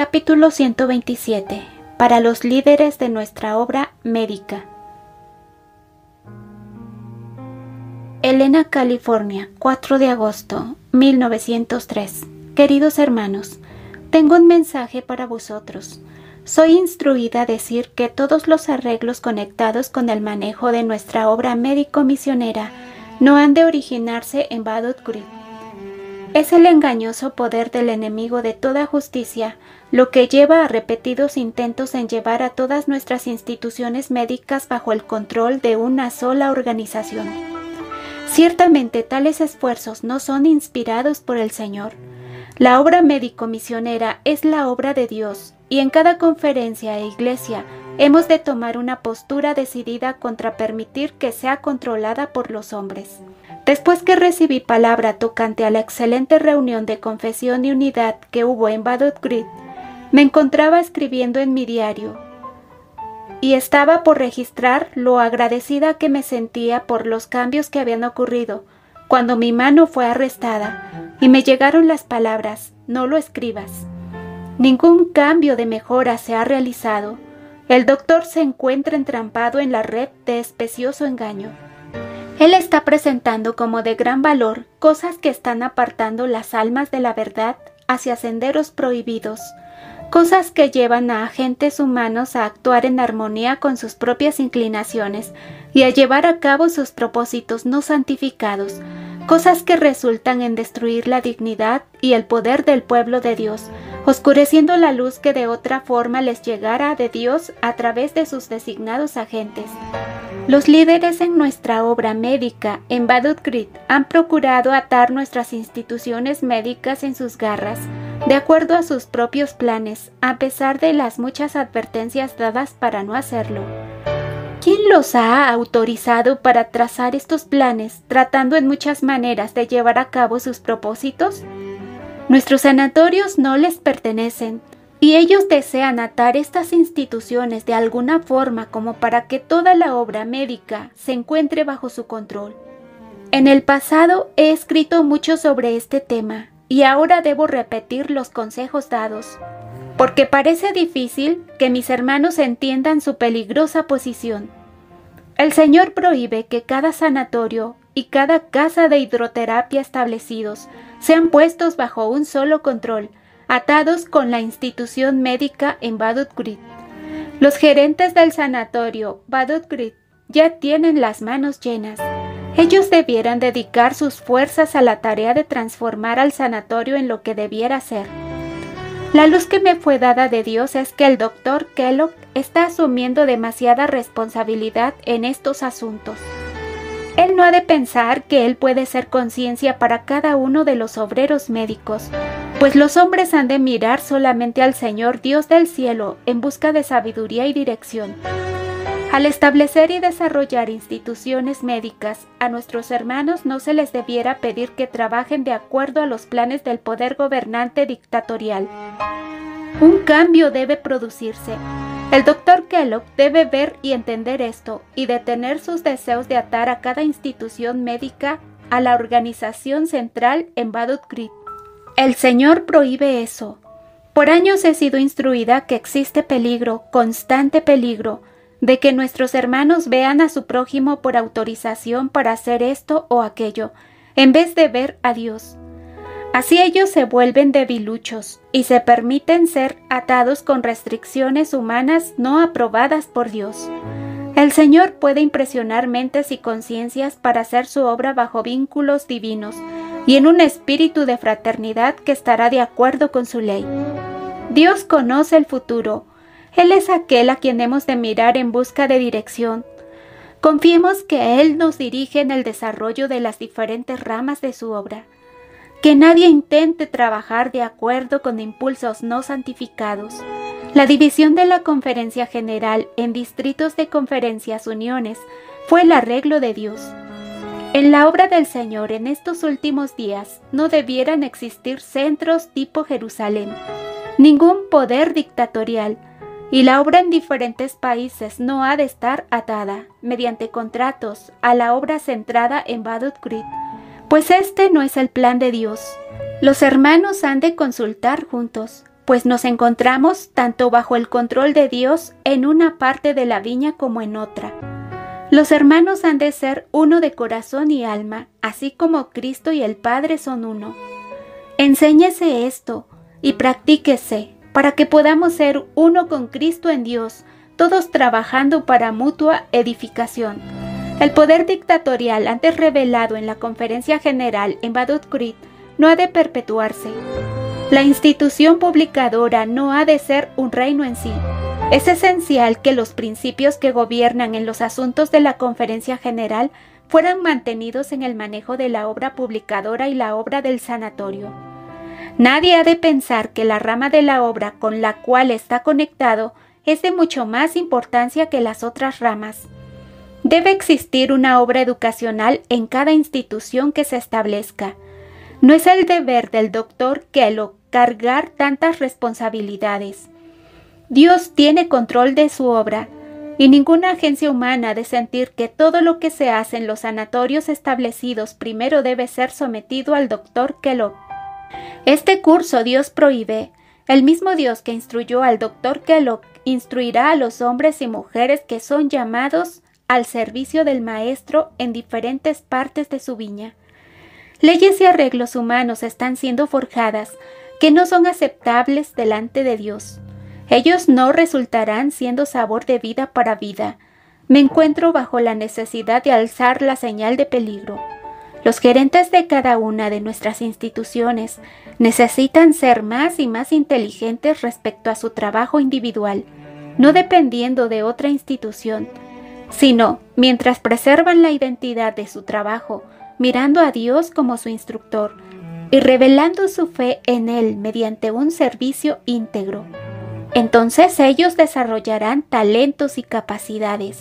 Capítulo 127. Para los líderes de nuestra obra médica. Helena, California, 4 de agosto, 1903. Queridos hermanos, tengo un mensaje para vosotros. Soy instruida a decir que todos los arreglos conectados con el manejo de nuestra obra médico-misionera no han de originarse en Badut Creek. Es el engañoso poder del enemigo de toda justicia lo que lleva a repetidos intentos en llevar a todas nuestras instituciones médicas bajo el control de una sola organización. Ciertamente tales esfuerzos no son inspirados por el Señor. La obra médico-misionera es la obra de Dios, y en cada conferencia e iglesia hemos de tomar una postura decidida contra permitir que sea controlada por los hombres. Después que recibí palabra tocante a la excelente reunión de confesión y unidad que hubo en Badut Creek, me encontraba escribiendo en mi diario y estaba por registrar lo agradecida que me sentía por los cambios que habían ocurrido, cuando mi mano fue arrestada y me llegaron las palabras: no lo escribas. Ningún cambio de mejora se ha realizado. El doctor se encuentra entrampado en la red de especioso engaño. Él está presentando como de gran valor cosas que están apartando las almas de la verdad hacia senderos prohibidos, cosas que llevan a agentes humanos a actuar en armonía con sus propias inclinaciones y a llevar a cabo sus propósitos no santificados, cosas que resultan en destruir la dignidad y el poder del pueblo de Dios, oscureciendo la luz que de otra forma les llegara de Dios a través de sus designados agentes. Los líderes en nuestra obra médica en Badut Creek han procurado atar nuestras instituciones médicas en sus garras, de acuerdo a sus propios planes, a pesar de las muchas advertencias dadas para no hacerlo. ¿Quién los ha autorizado para trazar estos planes, tratando en muchas maneras de llevar a cabo sus propósitos? Nuestros sanatorios no les pertenecen, y ellos desean atar estas instituciones de alguna forma como para que toda la obra médica se encuentre bajo su control. En el pasado he escrito mucho sobre este tema, y ahora debo repetir los consejos dados, porque parece difícil que mis hermanos entiendan su peligrosa posición. El Señor prohíbe que cada sanatorio y cada casa de hidroterapia establecidos sean puestos bajo un solo control, atados con la institución médica en Badut Creek. Los gerentes del sanatorio Badut Creek ya tienen las manos llenas. Ellos debieran dedicar sus fuerzas a la tarea de transformar al sanatorio en lo que debiera ser. La luz que me fue dada de Dios es que el Dr. Kellogg está asumiendo demasiada responsabilidad en estos asuntos. Él no ha de pensar que él puede ser conciencia para cada uno de los obreros médicos, pues los hombres han de mirar solamente al Señor Dios del cielo en busca de sabiduría y dirección. Al establecer y desarrollar instituciones médicas, a nuestros hermanos no se les debiera pedir que trabajen de acuerdo a los planes del poder gobernante dictatorial. Un cambio debe producirse. El Dr. Kellogg debe ver y entender esto y detener sus deseos de atar a cada institución médica a la organización central en Badut Creek. El Señor prohíbe eso. Por años he sido instruida que existe peligro, constante peligro, de que nuestros hermanos vean a su prójimo por autorización para hacer esto o aquello, en vez de ver a Dios. Así ellos se vuelven debiluchos y se permiten ser atados con restricciones humanas no aprobadas por Dios. El Señor puede impresionar mentes y conciencias para hacer su obra bajo vínculos divinos y en un espíritu de fraternidad que estará de acuerdo con su ley. Dios conoce el futuro. Él es aquel a quien hemos de mirar en busca de dirección. Confiemos que Él nos dirige en el desarrollo de las diferentes ramas de su obra. Que nadie intente trabajar de acuerdo con impulsos no santificados. La división de la Conferencia General en distritos de conferencias uniones fue el arreglo de Dios. En la obra del Señor en estos últimos días no debieran existir centros tipo Jerusalén, ningún poder dictatorial, y la obra en diferentes países no ha de estar atada, mediante contratos, a la obra centrada en Badut Creek, pues este no es el plan de Dios. Los hermanos han de consultar juntos, pues nos encontramos tanto bajo el control de Dios en una parte de la viña como en otra. Los hermanos han de ser uno de corazón y alma, así como Cristo y el Padre son uno. Enséñese esto y practíquese para que podamos ser uno con Cristo en Dios, todos trabajando para mutua edificación. El poder dictatorial antes revelado en la Conferencia General en Badut Creek no ha de perpetuarse. La institución publicadora no ha de ser un reino en sí. Es esencial que los principios que gobiernan en los asuntos de la Conferencia General fueran mantenidos en el manejo de la obra publicadora y la obra del sanatorio. Nadie ha de pensar que la rama de la obra con la cual está conectado es de mucho más importancia que las otras ramas. Debe existir una obra educacional en cada institución que se establezca. No es el deber del doctor Kellogg cargar tantas responsabilidades. Dios tiene control de su obra, y ninguna agencia humana ha de sentir que todo lo que se hace en los sanatorios establecidos primero debe ser sometido al doctor Kellogg. Este curso Dios prohíbe. El mismo Dios que instruyó al doctor Kellogg instruirá a los hombres y mujeres que son llamados al servicio del Maestro en diferentes partes de su viña. Leyes y arreglos humanos están siendo forjadas que no son aceptables delante de Dios. Ellos no resultarán siendo sabor de vida para vida. Me encuentro bajo la necesidad de alzar la señal de peligro. Los gerentes de cada una de nuestras instituciones necesitan ser más y más inteligentes respecto a su trabajo individual, no dependiendo de otra institución, sino mientras preservan la identidad de su trabajo, mirando a Dios como su instructor y revelando su fe en Él mediante un servicio íntegro. Entonces ellos desarrollarán talentos y capacidades.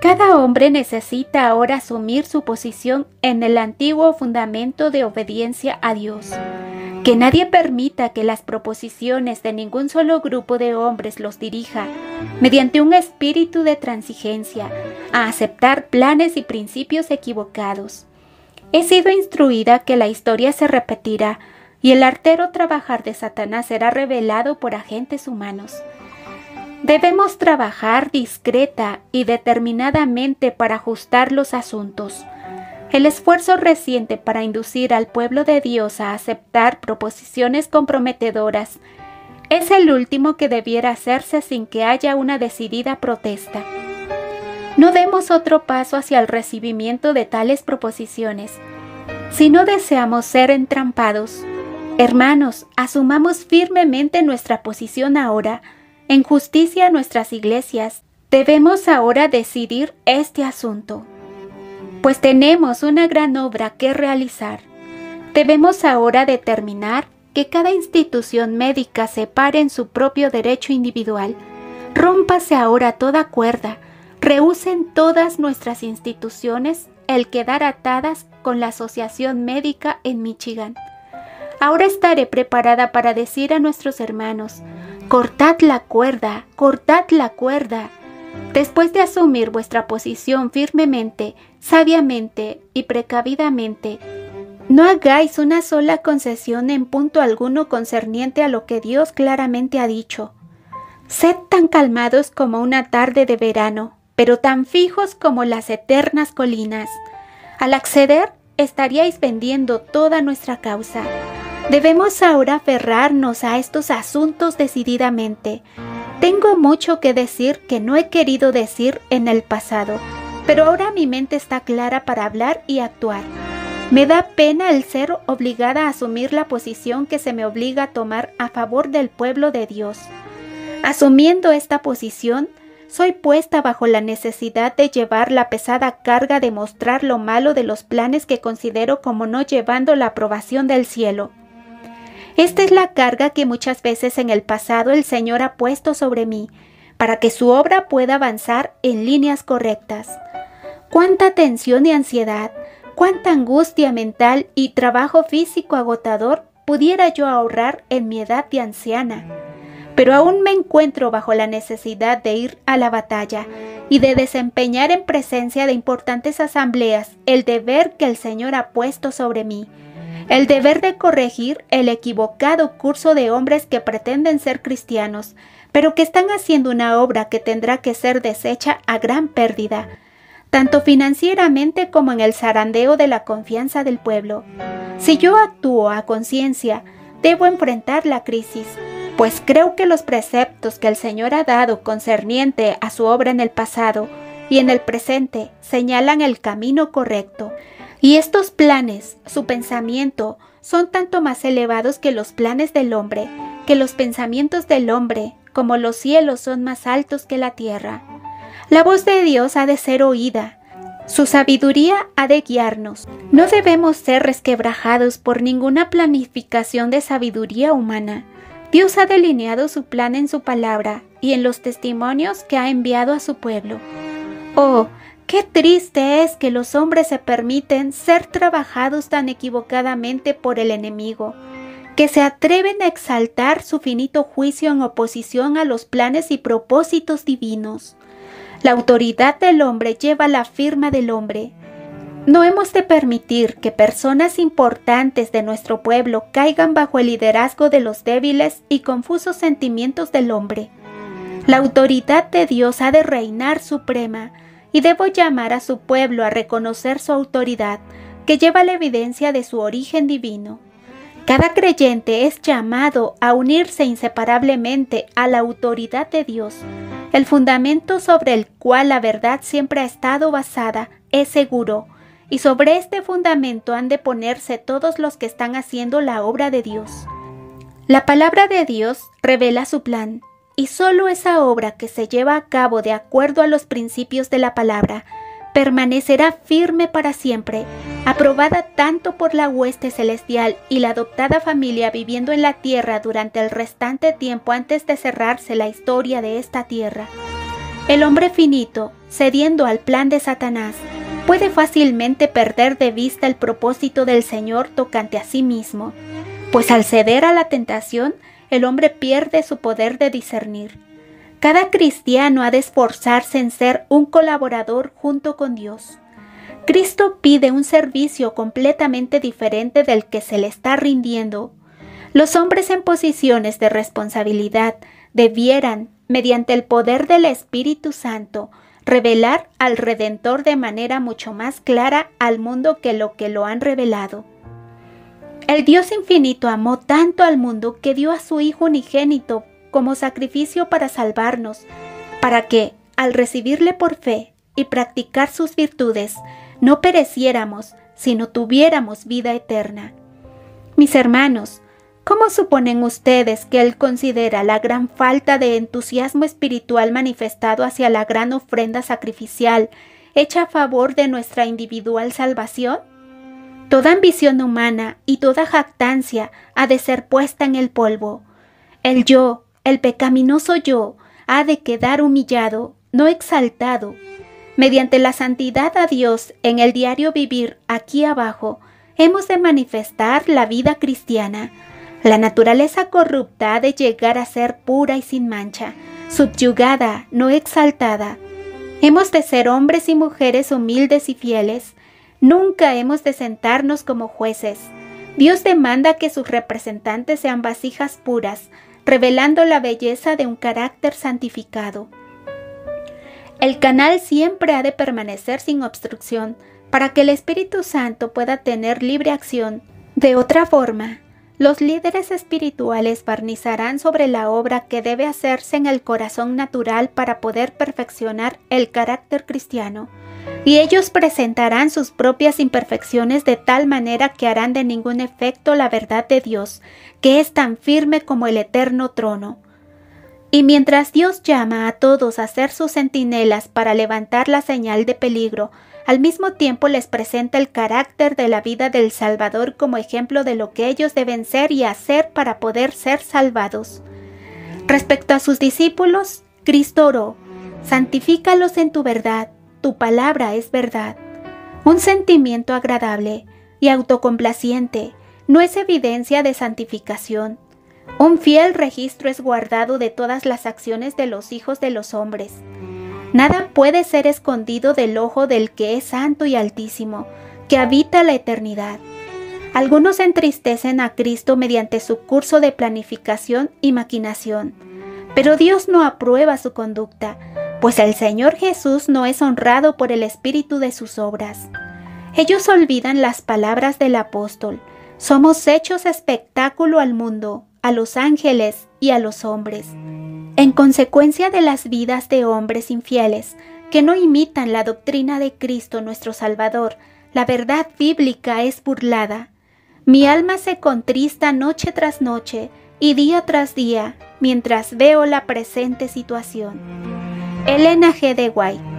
Cada hombre necesita ahora asumir su posición en el antiguo fundamento de obediencia a Dios. Que nadie permita que las proposiciones de ningún solo grupo de hombres los dirija, mediante un espíritu de transigencia, a aceptar planes y principios equivocados. He sido instruida que la historia se repetirá y el artero trabajar de Satanás será revelado por agentes humanos. Debemos trabajar discreta y determinadamente para ajustar los asuntos. El esfuerzo reciente para inducir al pueblo de Dios a aceptar proposiciones comprometedoras es el último que debiera hacerse sin que haya una decidida protesta. No demos otro paso hacia el recibimiento de tales proposiciones. Si no deseamos ser entrampados, hermanos, asumamos firmemente nuestra posición ahora. En justicia a nuestras iglesias, debemos ahora decidir este asunto. Pues tenemos una gran obra que realizar. Debemos ahora determinar que cada institución médica se pare en su propio derecho individual. Rómpase ahora toda cuerda. Rehúsen todas nuestras instituciones el quedar atadas con la Asociación Médica en Michigan. Ahora estaré preparada para decir a nuestros hermanos: cortad la cuerda, cortad la cuerda. Después de asumir vuestra posición firmemente, sabiamente y precavidamente, no hagáis una sola concesión en punto alguno concerniente a lo que Dios claramente ha dicho. Sed tan calmados como una tarde de verano, pero tan fijos como las eternas colinas. Al acceder, estaríais vendiendo toda nuestra causa. Debemos ahora aferrarnos a estos asuntos decididamente. Tengo mucho que decir que no he querido decir en el pasado, pero ahora mi mente está clara para hablar y actuar. Me da pena el ser obligada a asumir la posición que se me obliga a tomar a favor del pueblo de Dios. Asumiendo esta posición, soy puesta bajo la necesidad de llevar la pesada carga de mostrar lo malo de los planes que considero como no llevando la aprobación del cielo. Esta es la carga que muchas veces en el pasado el Señor ha puesto sobre mí, para que su obra pueda avanzar en líneas correctas. Cuánta tensión y ansiedad, cuánta angustia mental y trabajo físico agotador pudiera yo ahorrar en mi edad de anciana. Pero aún me encuentro bajo la necesidad de ir a la batalla y de desempeñar en presencia de importantes asambleas el deber que el Señor ha puesto sobre mí. el deber de corregir el equivocado curso de hombres que pretenden ser cristianos, pero que están haciendo una obra que tendrá que ser deshecha a gran pérdida, tanto financieramente como en el zarandeo de la confianza del pueblo. Si yo actúo a conciencia, debo enfrentar la crisis, pues creo que los preceptos que el Señor ha dado concerniente a su obra en el pasado y en el presente señalan el camino correcto. Y estos planes, su pensamiento, son tanto más elevados que los planes del hombre, que los pensamientos del hombre, como los cielos son más altos que la tierra. La voz de Dios ha de ser oída, su sabiduría ha de guiarnos. No debemos ser resquebrajados por ninguna planificación de sabiduría humana. Dios ha delineado su plan en su palabra y en los testimonios que ha enviado a su pueblo. Oh, qué triste es que los hombres se permiten ser trabajados tan equivocadamente por el enemigo, que se atreven a exaltar su finito juicio en oposición a los planes y propósitos divinos. La autoridad del hombre lleva la firma del hombre. No hemos de permitir que personas importantes de nuestro pueblo caigan bajo el liderazgo de los débiles y confusos sentimientos del hombre. La autoridad de Dios ha de reinar suprema, y debo llamar a su pueblo a reconocer su autoridad, que lleva la evidencia de su origen divino. Cada creyente es llamado a unirse inseparablemente a la autoridad de Dios. El fundamento sobre el cual la verdad siempre ha estado basada es seguro, y sobre este fundamento han de ponerse todos los que están haciendo la obra de Dios. La palabra de Dios revela su plan, y solo esa obra que se lleva a cabo de acuerdo a los principios de la palabra permanecerá firme para siempre, aprobada tanto por la hueste celestial y la adoptada familia viviendo en la tierra durante el restante tiempo antes de cerrarse la historia de esta tierra. El hombre finito, cediendo al plan de Satanás, puede fácilmente perder de vista el propósito del Señor tocante a sí mismo, pues al ceder a la tentación, el hombre pierde su poder de discernir. Cada cristiano ha de esforzarse en ser un colaborador junto con Dios. Cristo pide un servicio completamente diferente del que se le está rindiendo. Los hombres en posiciones de responsabilidad debieran, mediante el poder del Espíritu Santo, revelar al Redentor de manera mucho más clara al mundo que lo han revelado. El Dios infinito amó tanto al mundo que dio a su Hijo unigénito como sacrificio para salvarnos, para que, al recibirle por fe y practicar sus virtudes, no pereciéramos, sino tuviéramos vida eterna. Mis hermanos, ¿cómo suponen ustedes que Él considera la gran falta de entusiasmo espiritual manifestado hacia la gran ofrenda sacrificial hecha a favor de nuestra individual salvación? Toda ambición humana y toda jactancia ha de ser puesta en el polvo. El yo, el pecaminoso yo, ha de quedar humillado, no exaltado. Mediante la santidad a Dios en el diario vivir aquí abajo, hemos de manifestar la vida cristiana. La naturaleza corrupta ha de llegar a ser pura y sin mancha, subyugada, no exaltada. Hemos de ser hombres y mujeres humildes y fieles. Nunca hemos de sentarnos como jueces. Dios demanda que sus representantes sean vasijas puras, revelando la belleza de un carácter santificado. El canal siempre ha de permanecer sin obstrucción para que el Espíritu Santo pueda tener libre acción. De otra forma, los líderes espirituales barnizarán sobre la obra que debe hacerse en el corazón natural para poder perfeccionar el carácter cristiano, y ellos presentarán sus propias imperfecciones de tal manera que harán de ningún efecto la verdad de Dios, que es tan firme como el eterno trono. Y mientras Dios llama a todos a ser sus centinelas para levantar la señal de peligro, al mismo tiempo les presenta el carácter de la vida del Salvador como ejemplo de lo que ellos deben ser y hacer para poder ser salvados. Respecto a sus discípulos, Cristo oró: santifícalos en tu verdad, tu palabra es verdad. Un sentimiento agradable y autocomplaciente no es evidencia de santificación. Un fiel registro es guardado de todas las acciones de los hijos de los hombres. Nada puede ser escondido del ojo del que es santo y altísimo, que habita la eternidad. Algunos entristecen a Cristo mediante su curso de planificación y maquinación, pero Dios no aprueba su conducta, pues el Señor Jesús no es honrado por el espíritu de sus obras. Ellos olvidan las palabras del apóstol: somos hechos espectáculo al mundo, a los ángeles y a los hombres. En consecuencia de las vidas de hombres infieles que no imitan la doctrina de Cristo nuestro Salvador, la verdad bíblica es burlada. Mi alma se contrista noche tras noche y día tras día mientras veo la presente situación. Elena G. de White.